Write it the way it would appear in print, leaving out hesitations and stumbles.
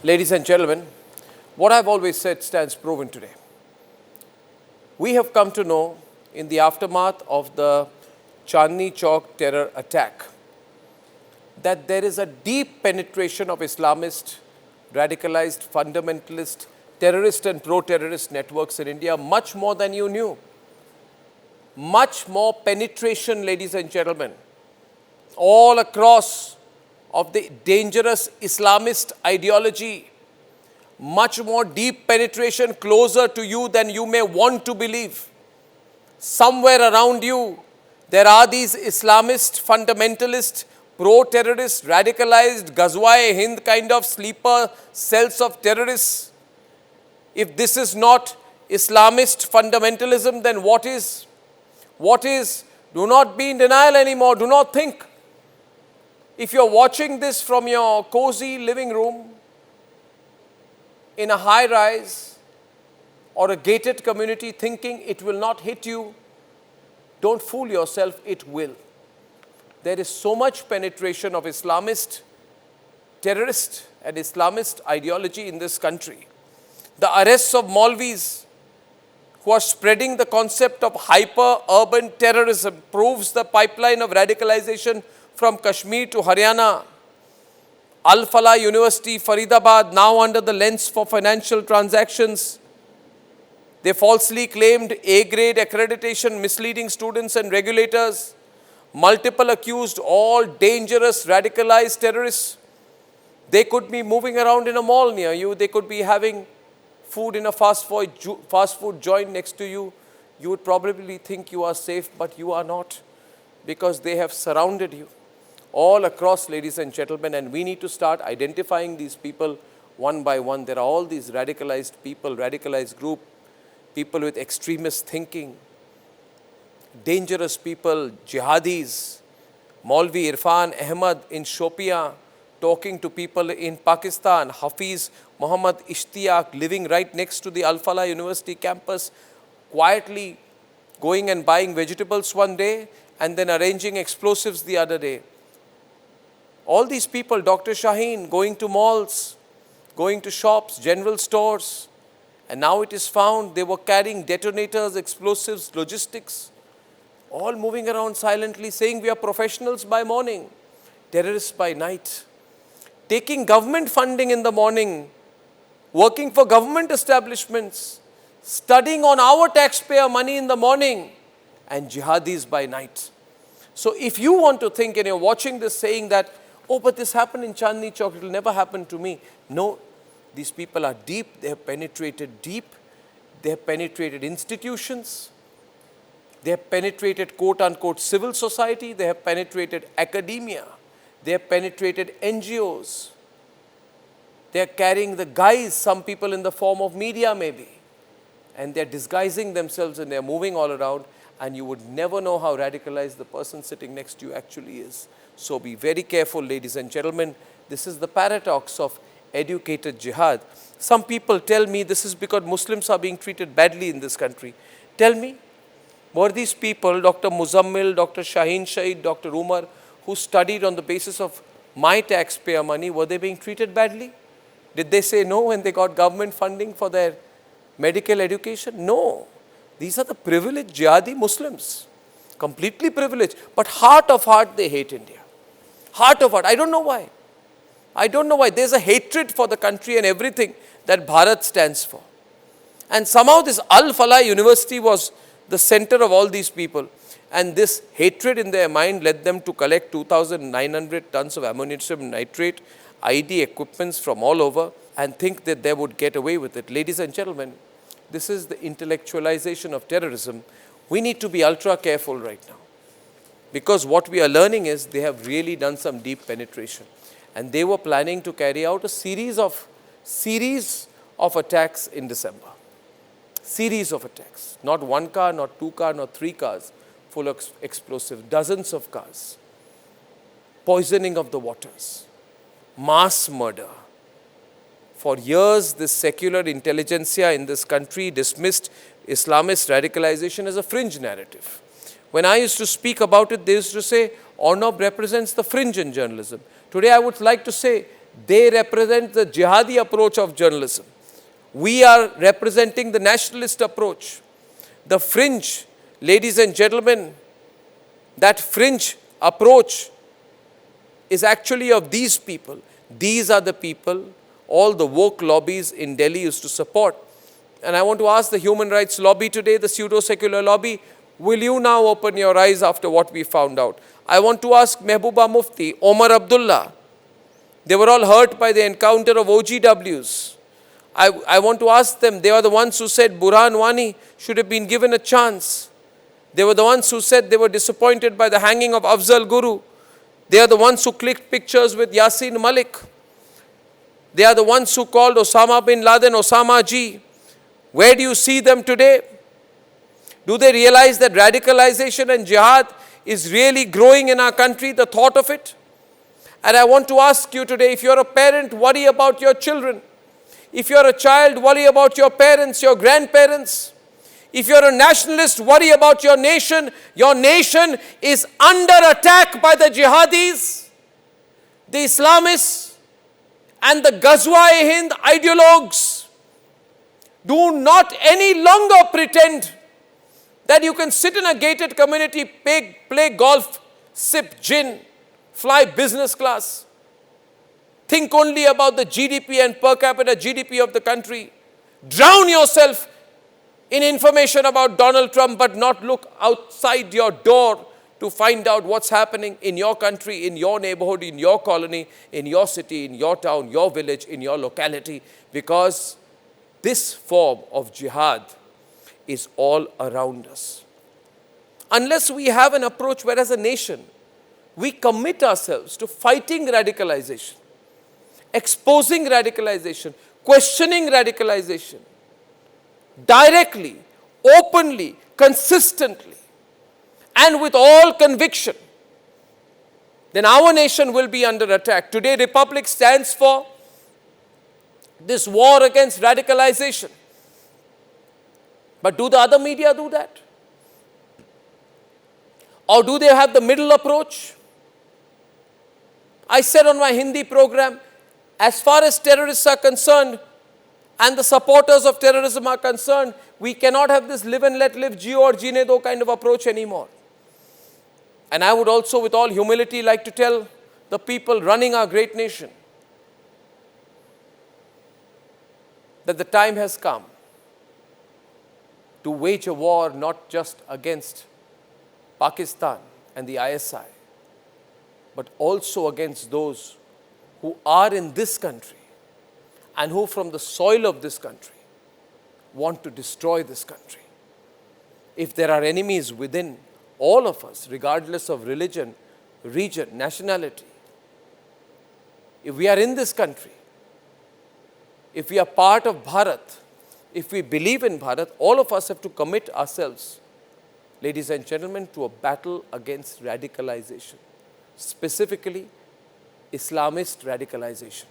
Ladies and gentlemen, what I've always said stands proven today. We have come to know in the aftermath of the Chandni Chowk terror attack that there is a deep penetration of Islamist, radicalized, fundamentalist, terrorist and pro-terrorist networks in India, much more than you knew. Much more penetration, ladies and gentlemen, all across of the dangerous Islamist ideology, much more deep penetration closer to you than you may want to believe. Somewhere around you, there are these Islamist, fundamentalist, pro-terrorist, radicalized, Ghazwa-e-Hind kind of sleeper cells of terrorists. If this is not Islamist fundamentalism, then what is? What is? Do not be in denial anymore. Do not think. If you're watching this from your cozy living room, in a high rise or a gated community thinking it will not hit you, don't fool yourself, it will. There is so much penetration of Islamist, terrorist and Islamist ideology in this country. The arrests of Maulvis who are spreading the concept of hyper-urban terrorism proves the pipeline of radicalization from Kashmir to Haryana. Al-Falah University, Faridabad, now under the lens for financial transactions. They falsely claimed A-grade accreditation, misleading students and regulators. Multiple accused, all dangerous, radicalized terrorists. They could be moving around in a mall near you. They could be having food in a fast food joint next to you. You would probably think you are safe, but you are not, because they have surrounded you all across, ladies and gentlemen, and we need to start identifying these people one by one. There are all these radicalized people, radicalized group, people with extremist thinking, dangerous people, jihadis, Maulvi Irfan Ahmad in Shopia, talking to people in Pakistan, Hafiz Muhammad Ishtiyaq living right next to the Al-Falah University campus, quietly going and buying vegetables one day and then arranging explosives the other day. All these people, Dr. Shaheen, going to malls, going to shops, general stores, and now it is found they were carrying detonators, explosives, logistics, all moving around silently saying we are professionals by morning, terrorists by night, taking government funding in the morning, working for government establishments, studying on our taxpayer money in the morning, and jihadis by night. So if you want to think and you're watching this saying that, oh, but this happened in Chandni Chowk, it will never happen to me. No, these people are deep, they have penetrated deep, they have penetrated institutions, they have penetrated quote-unquote civil society, they have penetrated academia, they have penetrated NGOs, they are carrying the guise, some people in the form of media maybe, and they're disguising themselves and they're moving all around, and you would never know how radicalized the person sitting next to you actually is. So be very careful, ladies and gentlemen. This is the paradox of educated jihad. Some people tell me this is because Muslims are being treated badly in this country. Tell me, were these people, Dr. Muzammil, Dr. Shaheen Shaheed, Dr. Umar, who studied on the basis of my taxpayer money, were they being treated badly? Did they say no when they got government funding for their medical education? No. These are the privileged jihadi Muslims, completely privileged, but heart of heart they hate India. Heart of heart. I don't know why. I don't know why. There's a hatred for the country and everything that Bharat stands for. And somehow this Al-Falah University was the center of all these people. And this hatred in their mind led them to collect 2,900 tons of ammonium nitrate, ID equipments from all over, and think that they would get away with it. Ladies and gentlemen, this is the intellectualization of terrorism. We need to be ultra careful right now, because what we are learning is they have really done some deep penetration. And they were planning to carry out a series of attacks in December. Series of attacks. Not one car, not two cars, not three cars full of explosives. Dozens of cars. Poisoning of the waters. Mass murder. For years, this secular intelligentsia in this country dismissed Islamist radicalization as a fringe narrative. When I used to speak about it, they used to say, Arnab represents the fringe in journalism. Today I would like to say They represent the jihadi approach of journalism. We are representing the nationalist approach. The fringe, ladies and gentlemen, that fringe approach is actually of these people. These are the people all the woke lobbies in Delhi used to support. And I want to ask the human rights lobby today, the pseudo-secular lobby, will you now open your eyes after what we found out? I want to ask Mehbooba Mufti, Omar Abdullah. They were all hurt by the encounter of OGWs. I want to ask them, they are the ones who said Burhan Wani should have been given a chance. They were the ones who said they were disappointed by the hanging of Afzal Guru. They are the ones who clicked pictures with Yasin Malik. They are the ones who called Osama bin Laden Osama Ji. Where do you see them today? Do they realize that radicalization and jihad is really growing in our country, the thought of it? And I want to ask you today, if you're a parent, worry about your children. If you're a child, worry about your parents, your grandparents. If you're a nationalist, worry about your nation. Your nation is under attack by the jihadis, the Islamists, and the Ghazwa-e-Hind ideologues. Do not any longer pretend that you can sit in a gated community, play golf, sip gin, fly business class, think only about the GDP and per capita GDP of the country, drown yourself in information about Donald Trump, but not look outside your door to find out what's happening in your country, in your neighborhood, in your colony, in your city, in your town, your village, in your locality, because this form of jihad is all around us. Unless we have an approach where as a nation, we commit ourselves to fighting radicalization, exposing radicalization, questioning radicalization, directly, openly, consistently, and with all conviction, then our nation will be under attack. Today, Republic stands for this war against radicalization. But do the other media do that? Or do they have the middle approach? I said on my Hindi program, as far as terrorists are concerned and the supporters of terrorism are concerned, we cannot have this live and let live, jio or jeene do kind of approach anymore. And I would also, with all humility, like to tell the people running our great nation that the time has come to wage a war not just against Pakistan and the ISI, but also against those who are in this country and who from the soil of this country want to destroy this country. If there are enemies within all of us, regardless of religion, region, nationality, if we are in this country, if we are part of Bharat, if we believe in Bharat, all of us have to commit ourselves, ladies and gentlemen, to a battle against radicalization, specifically Islamist radicalization.